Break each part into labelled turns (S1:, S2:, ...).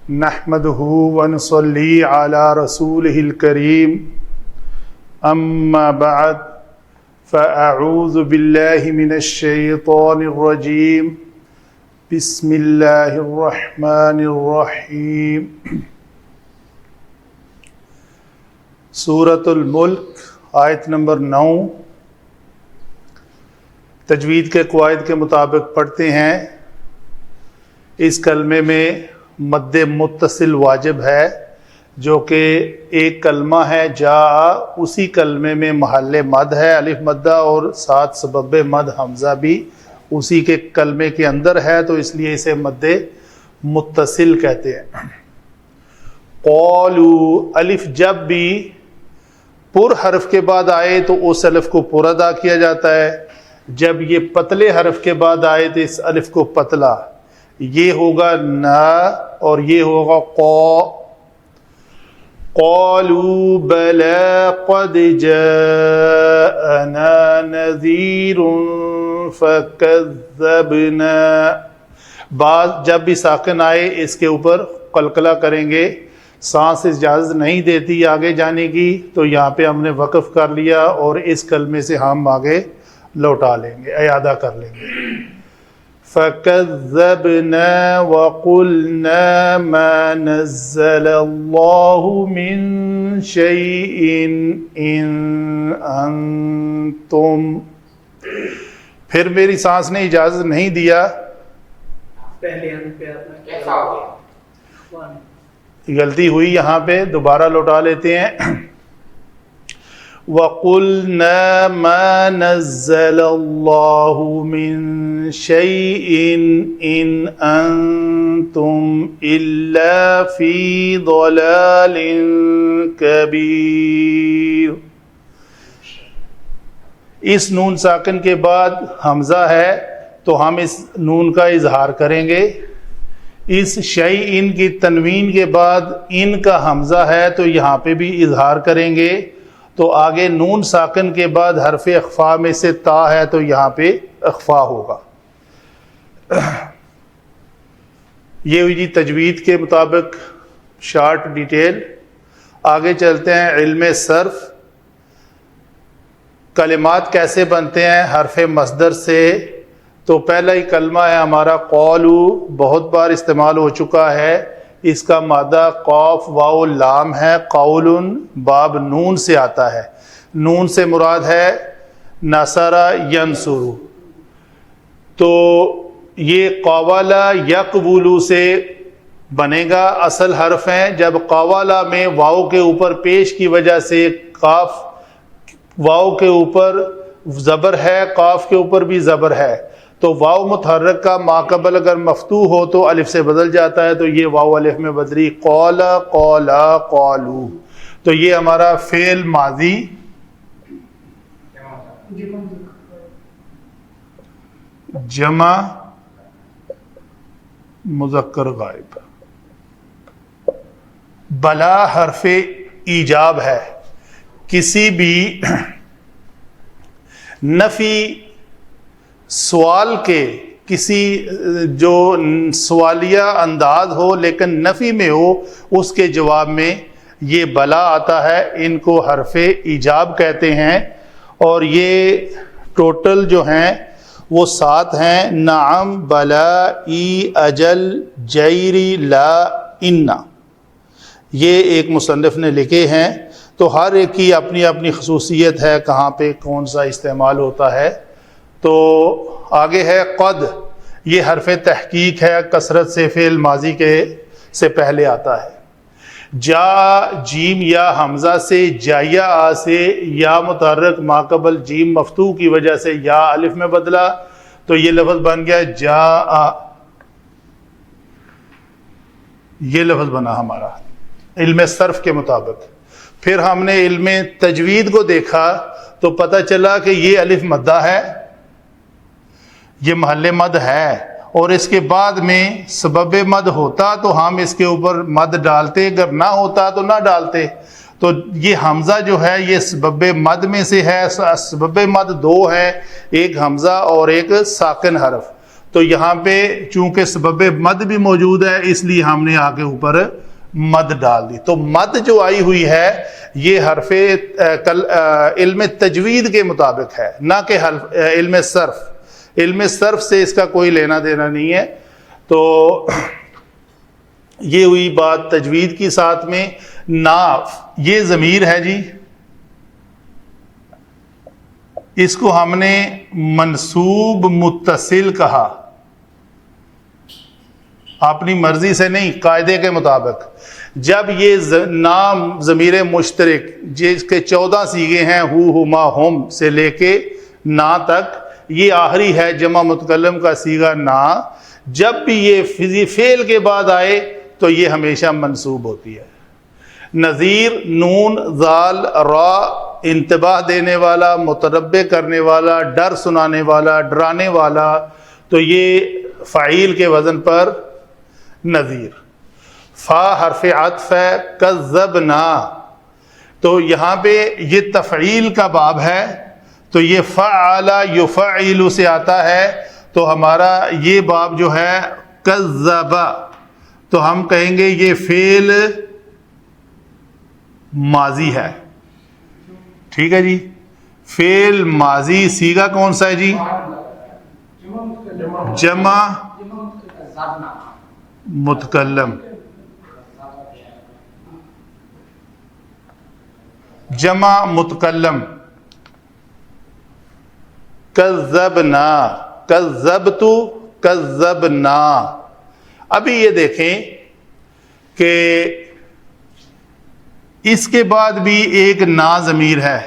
S1: نحمده ونصلي على رسوله الكريم اما بعد فاعوذ بالله من الشيطان الرجيم بسم الله الرحمن الرحيم سورۃ الملک آیت نمبر 9 تجوید کے قواعد کے مطابق پڑھتے ہیں۔ اس کلمے میں مد متصل واجب ہے، جو کہ ایک کلمہ ہے جا، اسی کلمے میں محل مد ہے الف مدہ، اور ساتھ سبب مد حمزہ بھی اسی کے کلمے کے اندر ہے، تو اس لیے اسے مد متصل کہتے ہیں۔ قولو الف جب بھی پر حرف کے بعد آئے تو اس الف کو پر ادا کیا جاتا ہے، جب یہ پتلے حرف کے بعد آئے تو اس الف کو پتلا، یہ ہوگا نا اور یہ ہوگا قو۔ قالوا بلا قد جاءنا نذیر فکذبنا، بعض جب بھی ساکن آئے اس کے اوپر قلقلہ کریں گے، سانس اجازت نہیں دیتی آگے جانے کی، تو یہاں پہ ہم نے وقف کر لیا اور اس کلمے سے ہم آگے لوٹا لیں گے، اعادہ کر لیں گے۔ فَكَذَّبْنَا وَقُلْنَا مَا نَزَّلَ اللَّهُ مِن شَيْءٍ إِنْ أَنْتُمْ، پھر میری سانس نے اجازت نہیں دیا،
S2: پہلے ہم پہ کیسا ہو گیا،
S1: غلطی ہوئی، یہاں پہ دوبارہ لوٹا لیتے ہیں۔ وَقُلْنَا مَا نَزَّلَ اللَّهُ مِن شَيْءٍ إِنْ أَنْتُمْ إِلَّا فِي ضَلَالٍ كَبِيرٍ۔ اس نون ساکن کے بعد حمزہ ہے تو ہم اس نون کا اظہار کریں گے۔ اس شیء کی تنوین کے بعد ان کا حمزہ ہے تو یہاں پہ بھی اظہار کریں گے، تو آگے نون ساکن کے بعد حرف اخفا میں سے تا ہے تو یہاں پہ اخفا ہوگا۔ یہ ہوئی جی تجوید کے مطابق شارٹ ڈیٹیل۔ آگے چلتے ہیں علم صرف، کلمات کیسے بنتے ہیں حرف مصدر سے۔ تو پہلا ہی کلمہ ہے ہمارا قولو، بہت بار استعمال ہو چکا ہے، اس کا مادہ قاف واو لام ہے، قول باب نون سے آتا ہے، نون سے مراد ہے نصر ینصر، تو یہ قوالا یقبولو سے بنے گا، اصل حرف ہیں۔ جب قوالا میں واو کے اوپر پیش کی وجہ سے قاف، واو کے اوپر زبر ہے، قاف کے اوپر بھی زبر ہے، تو واو متحرک کا ماقبل اگر مفتوح ہو تو الف سے بدل جاتا ہے، تو یہ واو الف میں بدلی قولا قولا قالو، تو یہ ہمارا فعل ماضی جمع مذکر غائب۔ بلا حرف ایجاب ہے، کسی بھی نفی سوال کے، کسی جو سوالیہ انداز ہو لیکن نفی میں ہو، اس کے جواب میں یہ بلا آتا ہے، ان کو حرف ایجاب کہتے ہیں، اور یہ ٹوٹل جو ہیں وہ 7 ہیں، نعم، بلا، ای، اجل، جیری، لا، انا، یہ ایک مصنف نے لکھے ہیں، تو ہر ایک کی اپنی اپنی خصوصیت ہے، کہاں پہ کون سا استعمال ہوتا ہے۔ تو آگے ہے قد، یہ حرف تحقیق ہے، کثرت سے فعل ماضی کے سے پہلے آتا ہے۔ جا، جیم یا حمزہ سے، جایا آ سے، یا متحرک ماقبل جیم مفتوح کی وجہ سے یا الف میں بدلا، تو یہ لفظ بن گیا جا آ، یہ لفظ بنا ہمارا علم صرف کے مطابق۔ پھر ہم نے علم تجوید کو دیکھا تو پتہ چلا کہ یہ الف مدہ ہے، یہ محل مد ہے، اور اس کے بعد میں سبب مد ہوتا تو ہم اس کے اوپر مد ڈالتے، اگر نہ ہوتا تو نہ ڈالتے، تو یہ حمزہ جو ہے یہ سبب مد میں سے ہے۔ سبب مد 2 ہے، ایک حمزہ اور ایک ساکن حرف، تو یہاں پہ چونکہ سبب مد بھی موجود ہے اس لیے ہم نے آگے اوپر مد ڈال دی. تو مد جو آئی ہوئی ہے یہ حرف علم تجوید کے مطابق ہے، نہ کہ علم صرف. علم صرف سے اس کا کوئی لینا دینا نہیں ہے. تو یہ ہوئی بات تجوید کی. ساتھ میں ناف یہ ضمیر ہے جی، اس کو ہم نے منصوب متصل کہا، اپنی مرضی سے نہیں، قاعدے کے مطابق. جب یہ نام ضمیر مشترک جس کے 14 صیغے ہیں ہو ہما ہم سے لے کے نا تک، یہ آخری ہے جمع متکلم کا صیغہ نا، جب بھی یہ فعل کے بعد آئے تو یہ ہمیشہ منصوب ہوتی ہے. نذیر نون ذال را، انتباہ دینے والا، متنبہ کرنے والا، ڈر سنانے والا، ڈرانے والا، تو یہ فاعل کے وزن پر نذیر. فا حرف عطف ہے، کذبنا، تو یہاں پہ یہ تفعیل کا باب ہے، تو یہ فعل یفعل سے آتا ہے، تو ہمارا یہ باب جو ہے کذب، تو ہم کہیں گے یہ فعل ماضی ہے. ٹھیک ہے جی. فعل ماضی صیغہ کون سا ہے جی؟ جمع متکلم. جمع متکلم. کذبنا، کذبت، کذبنا. ابھی یہ دیکھیں کہ اس کے بعد بھی ایک نا ضمیر ہے،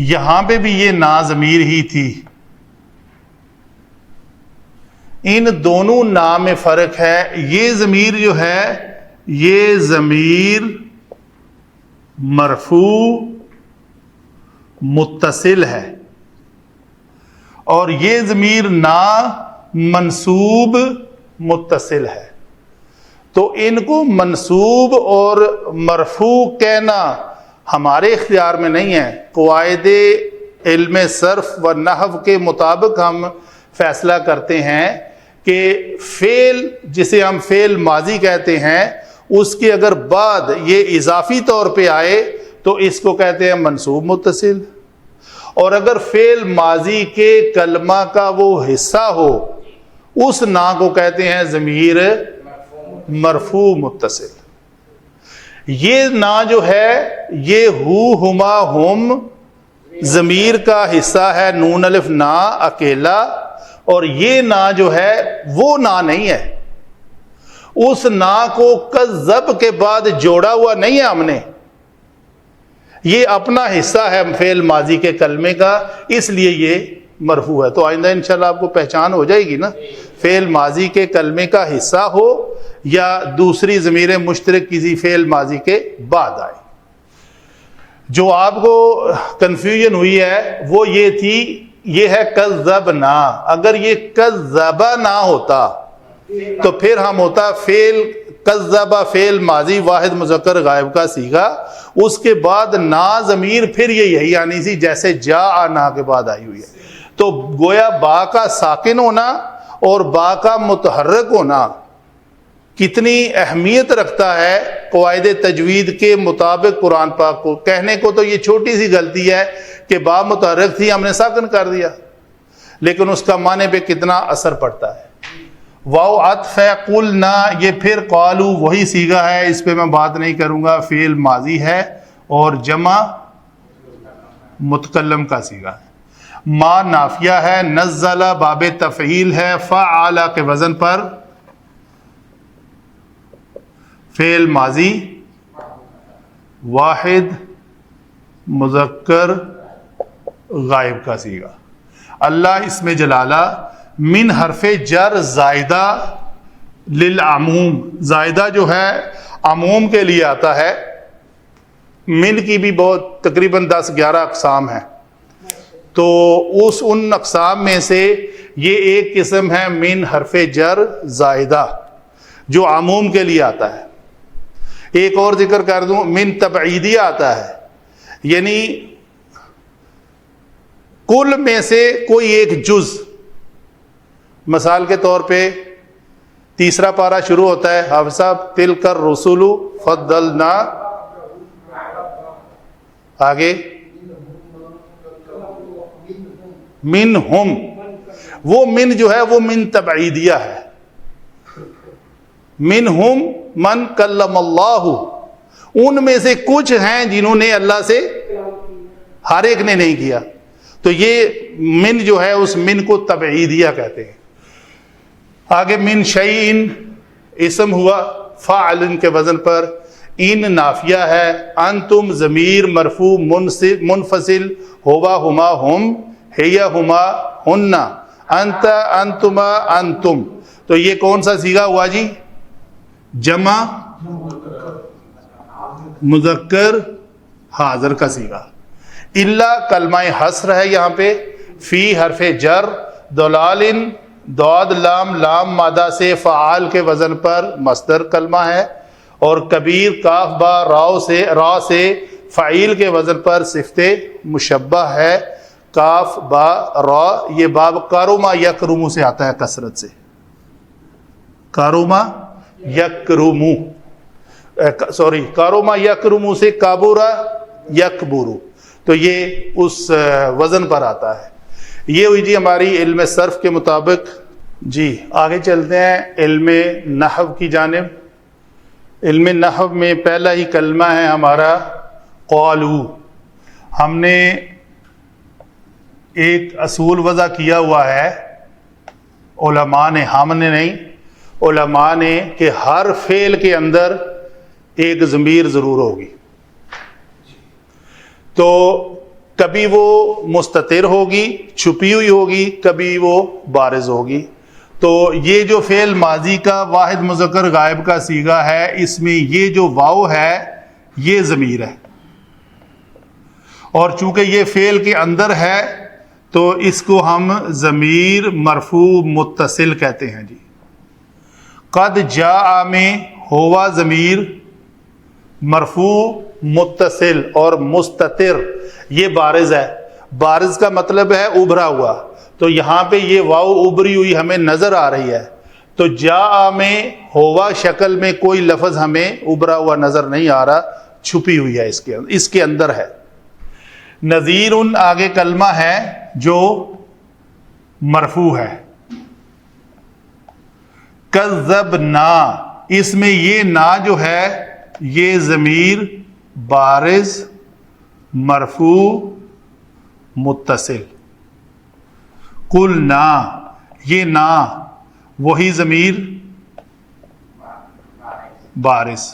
S1: یہاں پہ بھی یہ نا ضمیر ہی تھی. ان دونوں نا میں فرق ہے. یہ ضمیر جو ہے یہ ضمیر مرفوع متصل ہے، اور یہ ضمیر نا منصوب متصل ہے. تو ان کو منصوب اور مرفوع کہنا ہمارے اختیار میں نہیں ہے. قواعد علم صرف و نحو کے مطابق ہم فیصلہ کرتے ہیں کہ فعل جسے ہم فعل ماضی کہتے ہیں اس کے اگر بعد یہ اضافی طور پہ آئے تو اس کو کہتے ہیں منصوب متصل، اور اگر فعل ماضی کے کلمہ کا وہ حصہ ہو اس نا کو کہتے ہیں ضمیر مرفوع متصل. یہ نا جو ہے یہ ہو ہما ہم ضمیر کا حصہ ہے، نون الف نا اکیلا، اور یہ نا جو ہے وہ نا نہیں ہے. اس نا کو کذب کے بعد جوڑا ہوا نہیں ہے ہم نے، یہ اپنا حصہ ہے فعل ماضی کے کلمے کا، اس لیے یہ مرفوع ہے. تو آئندہ انشاءاللہ آپ کو پہچان ہو جائے گی نا، فعل ماضی کے کلمے کا حصہ ہو یا دوسری ضمیر مشترک کسی فعل ماضی کے بعد آئے. جو آپ کو کنفیوژن ہوئی ہے وہ یہ تھی، یہ ہے کذبنا. اگر یہ کذبا نہ ہوتا تو پھر ہم ہوتا فعل کذبا، فعل ماضی واحد مذکر غائب کا صیغہ، اس کے بعد نا ضمیر پھر یہ یہی آنی سی جیسے جا نا کے بعد آئی ہوئی ہے. تو گویا با کا ساکن ہونا اور با کا متحرک ہونا کتنی اہمیت رکھتا ہے قواعد تجوید کے مطابق. قرآن پاک کو کہنے کو تو یہ چھوٹی سی غلطی ہے کہ با متحرک تھی ہم نے ساکن کر دیا، لیکن اس کا معنی پہ کتنا اثر پڑتا ہے. واو عطف ہے، قلنا یہ پھر قالو وہی صیغہ ہے، اس پہ میں بات نہیں کروں گا، فعل ماضی ہے اور جمع متکلم کا صیغہ ہے. ما نافیہ ہے، نزل باب تفعیل ہے، فعل کے وزن پر فعل ماضی واحد مذکر غائب کا صیغہ. اللہ اس میں جلالہ من حرف جر زائدہ للعموم، زائدہ جو ہے عموم کے لیے آتا ہے. من کی بھی بہت تقریباً 10-11 اقسام ہیں، تو ان اقسام میں سے یہ ایک قسم ہے من حرف جر زائدہ جو عموم کے لیے آتا ہے. ایک اور ذکر کر دوں، من تبعیدیہ آتا ہے، یعنی کل میں سے کوئی ایک جز. مثال کے طور پہ تیسرا پارہ شروع ہوتا ہے حافظ صاحب تلک الرسل فضلنا، آگے منہم، وہ من جو ہے وہ من تبعیدیہ ہے. منہم من کلم اللہ، ان میں سے کچھ ہیں جنہوں نے اللہ سے، ہر ایک نے نہیں کیا. تو یہ من جو ہے اس من کو تبعیدیہ کہتے ہیں. آگے من شیئن اسم ہوا فاعل کے وزن پر، ان نافیہ ہے، انتم ضمیر مرفوع منفصل، ہوا ہما ہم، ہیا ہما ہن، انت انتما انتم. تو یہ کون سا صیغہ ہوا جی؟ جمع مذکر حاضر کا صیغہ. الا کلمہ حصر ہے یہاں پہ، فی حرف جر، دلال دعاد لام، لام مادہ سے، فعال کے وزن پر مصدر کلمہ ہے، اور کبیر کاف با را سے فعیل کے وزن پر صفت مشبہ ہے. کاف با را، یہ باب کاروما یکرمو سے آتا ہے کثرت سے، کاروما یکرمو، سوری کاروما یکرمو سے کابورا یکبورو، تو یہ اس وزن پر آتا ہے. یہ ہوئی جی ہماری علم صرف کے مطابق. جی آگے چلتے ہیں علم نحو کی جانب. علم نحو میں پہلا ہی کلمہ ہے ہمارا قالو. ہم نے ایک اصول وضع کیا ہوا ہے علماء نے، ہم نے نہیں، علماء نے، کہ ہر فعل کے اندر ایک ضمیر ضرور ہوگی. تو کبھی وہ مستتر ہوگی، چھپی ہوئی ہوگی، کبھی وہ بارز ہوگی. تو یہ جو فعل ماضی کا واحد مذکر غائب کا صیغہ ہے، اس میں یہ جو واو ہے یہ ضمیر ہے، اور چونکہ یہ فعل کے اندر ہے تو اس کو ہم ضمیر مرفوع متصل کہتے ہیں. جی قد جاء میں ہوا ضمیر مرفوع متصل اور مستتر، یہ بارز ہے. بارز کا مطلب ہے ابھرا ہوا، تو یہاں پہ یہ واو ابری ہوئی ہمیں نظر آ رہی ہے. تو جاء میں ہوا شکل میں کوئی لفظ ہمیں ابھرا ہوا نظر نہیں آ رہا، چھپی ہوئی ہے اس کے اندر ہے. نذیر آگے کلمہ ہے جو مرفوع ہے. کذبنا، اس میں یہ نا جو ہے یہ ضمیر بارز مرفوع متصل. قلنا، یہ نا وہی ضمیر بارز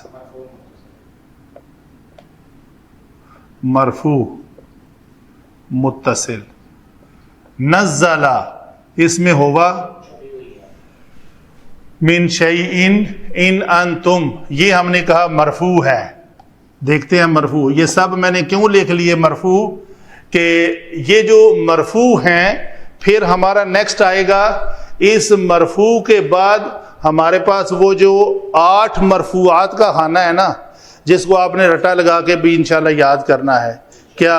S1: مرفوع متصل. نزلہ، اس میں ہوگا من شیئن ان انتم، یہ ہم نے کہا مرفوع ہے. دیکھتے ہیں مرفوع، یہ سب میں نے کیوں لکھ لیے مرفوع، کہ یہ جو مرفوع ہیں پھر ہمارا نیکسٹ آئے گا اس مرفوع کے بعد ہمارے پاس وہ جو 8 مرفوعات کا خانہ ہے نا، جس کو آپ نے رٹا لگا کے بھی انشاءاللہ یاد کرنا ہے. کیا؟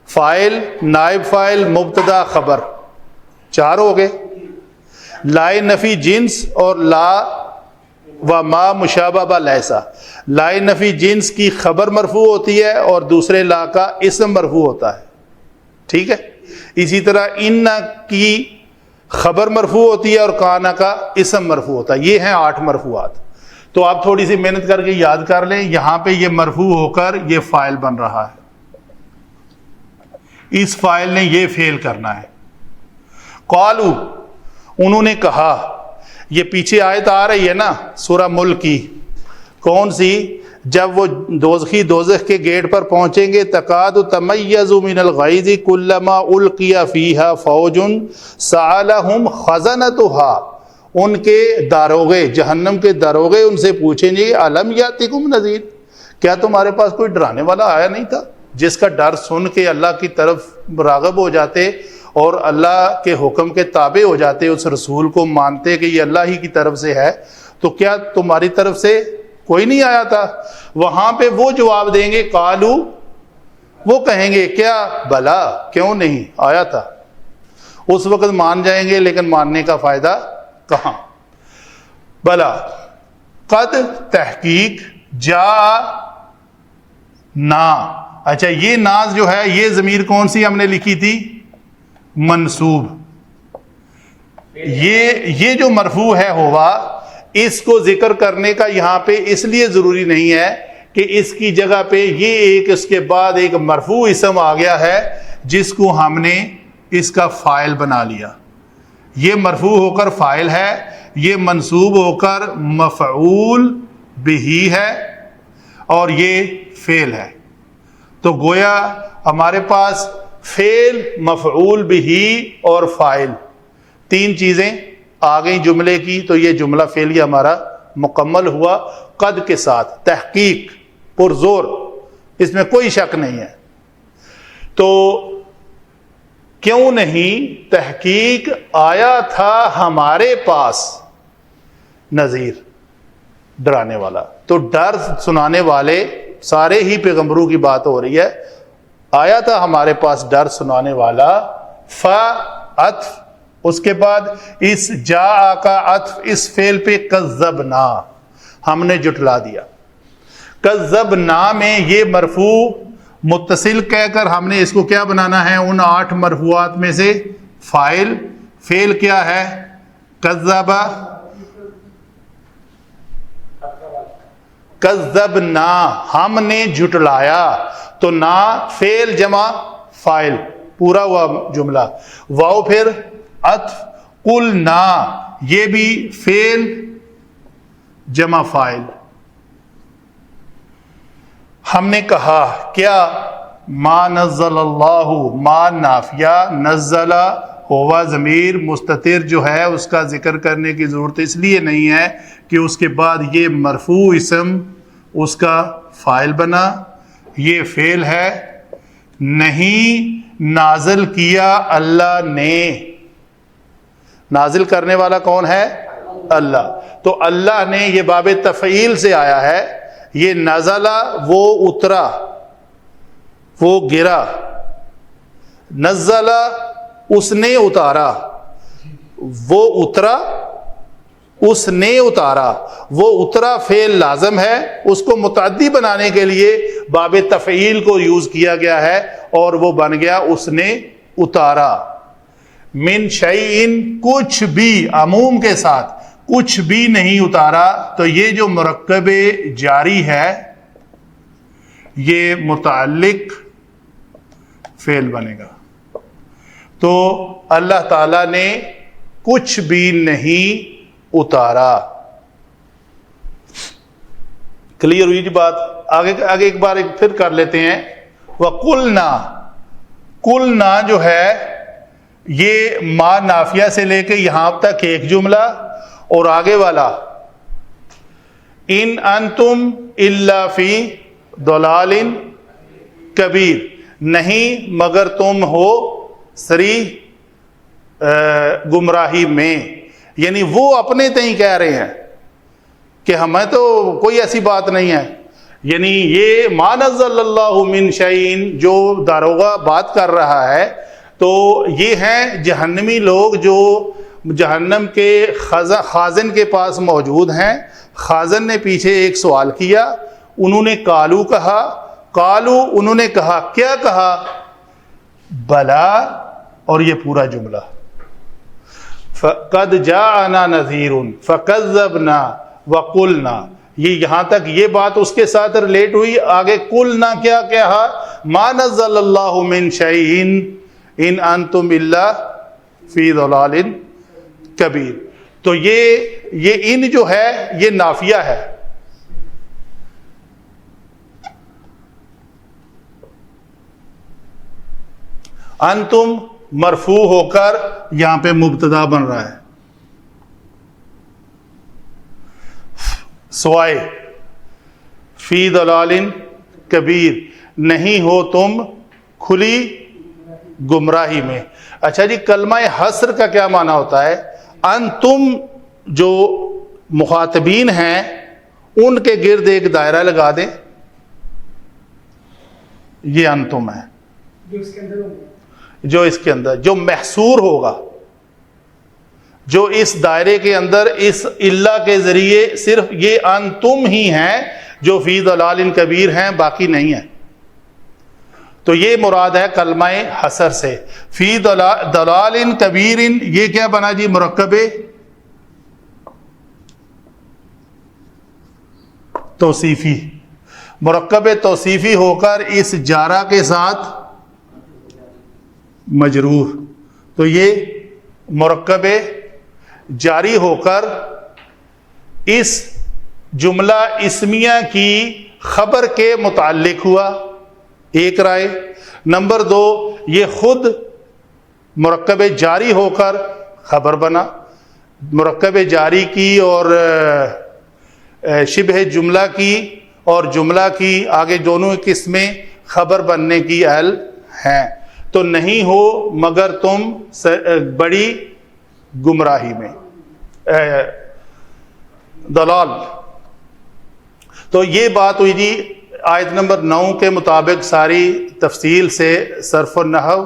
S1: فاعل، نائب فاعل، مبتدا، خبر، 4 ہو گئے. لائے نفی جنس اور لا و ما مشابہ با لیسا. لائے نفی جنس کی خبر مرفوع ہوتی ہے اور دوسرے لا کا اسم مرفوع ہوتا ہے. ٹھیک ہے. اسی طرح ان کی خبر مرفوع ہوتی ہے اور کانا کا اسم مرفوع ہوتا ہے. یہ ہیں 8 مرفوعات. تو آپ تھوڑی سی محنت کر کے یاد کر لیں. یہاں پہ یہ مرفوع ہو کر یہ فاعل بن رہا ہے، اس فاعل نے یہ فعل کرنا ہے. قالو، انہوں نے کہا. یہ پیچھے آیت آ رہی ہے نا سورہ ملک کی، کون سی؟ جب وہ دوزخی دوزخ کے گیٹ پر پہنچیں گے، تکاد تمیز من الغیظ کلما القی فیہا فوج سألہم خزنتها، ان کے داروغے، جہنم کے داروغے ان سے پوچھیں گے الم یاتکم نذیر، کیا تمہارے پاس کوئی ڈرانے والا آیا نہیں تھا، جس کا ڈر سن کے اللہ کی طرف راغب ہو جاتے اور اللہ کے حکم کے تابع ہو جاتے، اس رسول کو مانتے کہ یہ اللہ ہی کی طرف سے ہے. تو کیا تمہاری طرف سے کوئی نہیں آیا تھا؟ وہاں پہ وہ جواب دیں گے قالو وہ کہیں گے کیا بلا کیوں نہیں آیا تھا. اس وقت مان جائیں گے لیکن ماننے کا فائدہ کہاں. بلا قد تحقیق جا نا. اچھا یہ ناز جو ہے یہ ضمیر کون سی ہم نے لکھی تھی؟ منصوب. یہ جو مرفوع ہے ہوا اس کو ذکر کرنے کا یہاں پہ اس لیے ضروری نہیں ہے کہ اس کی جگہ پہ یہ ایک اس کے بعد ایک مرفوع اسم آ گیا ہے جس کو ہم نے اس کا فاعل بنا لیا. یہ مرفوع ہو کر فاعل ہے, یہ منصوب ہو کر مفعول بہ ہے اور یہ فعل ہے. تو گویا ہمارے پاس فعل, مفعول بہ اور فاعل تین چیزیں آ گئیں جملے کی. تو یہ جملہ فعلیہ ہمارا مکمل ہوا قد کے ساتھ, تحقیق پرزور, اس میں کوئی شک نہیں ہے. تو کیوں نہیں تحقیق آیا تھا ہمارے پاس نذیر, ڈرانے والا. تو ڈر سنانے والے سارے ہی پیغمبروں کی بات ہو رہی ہے. آیا تھا ہمارے پاس ڈر سنانے والا. عطف, اس کے بعد اس جا کا عطف اس فعل پہ کذبنا, ہم نے جھٹلا دیا. کذبنا میں یہ مرفوع متصل کہہ کر ہم نے اس کو کیا بنانا ہے؟ ان 8 مرفوعات میں سے فاعل. فعل کیا ہے؟ کذبا. کذبنا ہم نے جھٹلایا. تو نا فعل جمع فاعل پورا ہوا جملہ. واو پھر عطف قلنا, یہ بھی فعل جمع فاعل. ہم نے کہا کیا؟ ما نزل اللہ, ما نافیہ, نزل ہوا ضمیر مستتر جو ہے اس کا ذکر کرنے کی ضرورت اس لیے نہیں ہے کہ اس کے بعد یہ مرفوع اسم اس کا فاعل بنا. یہ فعل ہے. نہیں نازل کیا اللہ نے. نازل کرنے والا کون ہے؟ اللہ. تو اللہ نے یہ باب تفعیل سے آیا ہے. یہ نزلہ وہ اترا, وہ گرا. نزلہ اس نے اتارا, وہ اترا اس نے اتارا. وہ اترا فعل لازم ہے, اس کو متعدی بنانے کے لیے باب تفعیل کو یوز کیا گیا ہے اور وہ بن گیا اس نے اتارا. من شیئن کچھ بھی, عموم کے ساتھ کچھ بھی نہیں اتارا. تو یہ جو مرکب جاری ہے یہ متعلق فعل بنے گا. تو اللہ تعالی نے کچھ بھی نہیں اتارا. کلیئر ہوئی جی بات؟ آگے ایک بار پھر کر لیتے ہیں. وَقُلْنَا, قُلْنَا جو ہے یہ ما نافیہ سے لے کے یہاں تک ایک جملہ, اور آگے والا ان انتم الا فی ضلال کبیر, نہیں مگر تم ہو سری گمراہی میں. یعنی وہ اپنے تئیں کہہ رہے ہیں کہ ہمیں تو کوئی ایسی بات نہیں ہے. یعنی یہ ما نزل اللہ من شیئن جو داروغہ بات کر رہا ہے تو یہ ہیں جہنمی لوگ جو جہنم کے خازن کے پاس موجود ہیں. خازن نے پیچھے ایک سوال کیا, انہوں نے کالو کہا. کالو انہوں نے کہا, کیا کہا؟ بلا. اور یہ پورا جملہ قد جاءنا نذیر فکذبنا وقلنا, یہ یہاں تک یہ بات اس کے ساتھ ریلیٹ ہوئی. آگے قلنا کیا کہا؟ ما نزل اللہ من شیئن ان انتم الا فی ضلال کبیر. تو یہ ان جو ہے یہ نافیہ ہے. انتم مرفوع ہو کر یہاں پہ مبتدا بن رہا ہے. سوائے فی ضلال کبیر, نہیں ہو تم کھلی گمراہی میں. اچھا جی, کلمہ حصر کا کیا معنی ہوتا ہے؟ انتم جو مخاطبین ہیں ان کے گرد ایک دائرہ لگا دیں. یہ انتم ہے
S2: جو اس کے اندر ہوں گے،
S1: جو اس کے اندر جو محصور ہوگا، جو اس دائرے کے اندر اس اللہ کے ذریعے صرف یہ انتم ہی ہیں جو فی ضلال کبیر ہیں، باقی نہیں ہیں. تو یہ مراد ہے کلمہ حسر سے. فی ضلال کبیر، یہ کیا بنا جی؟ مرکب توصیفی. مرکب توصیفی ہو کر اس جارہ کے ساتھ مجرور، تو یہ مرکب جاری ہو کر اس جملہ اسمیہ کی خبر کے متعلق ہوا. ایک رائے. نمبر 2، یہ خود مرکب جاری ہو کر خبر بنا. مرکب جاری کی اور شبہ جملہ کی اور جملہ کی آگے دونوں قسمیں خبر بننے کی اہل ہیں. تو نہیں ہو مگر تم بڑی گمراہی میں، ضلال. تو یہ بات ہوئی جی آیت نمبر 9 کے مطابق ساری تفصیل سے صرف النحو.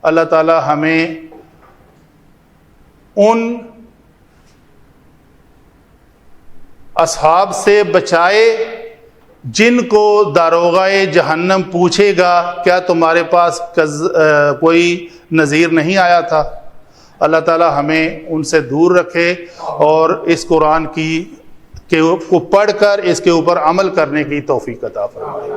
S1: اللہ تعالی ہمیں ان اصحاب سے بچائے جن کو داروغہ جہنم پوچھے گا کیا تمہارے پاس کوئی نذیر نہیں آیا تھا. اللہ تعالی ہمیں ان سے دور رکھے اور اس قرآن کو پڑھ کر اس کے اوپر عمل کرنے کی توفیق عطا فرمائے.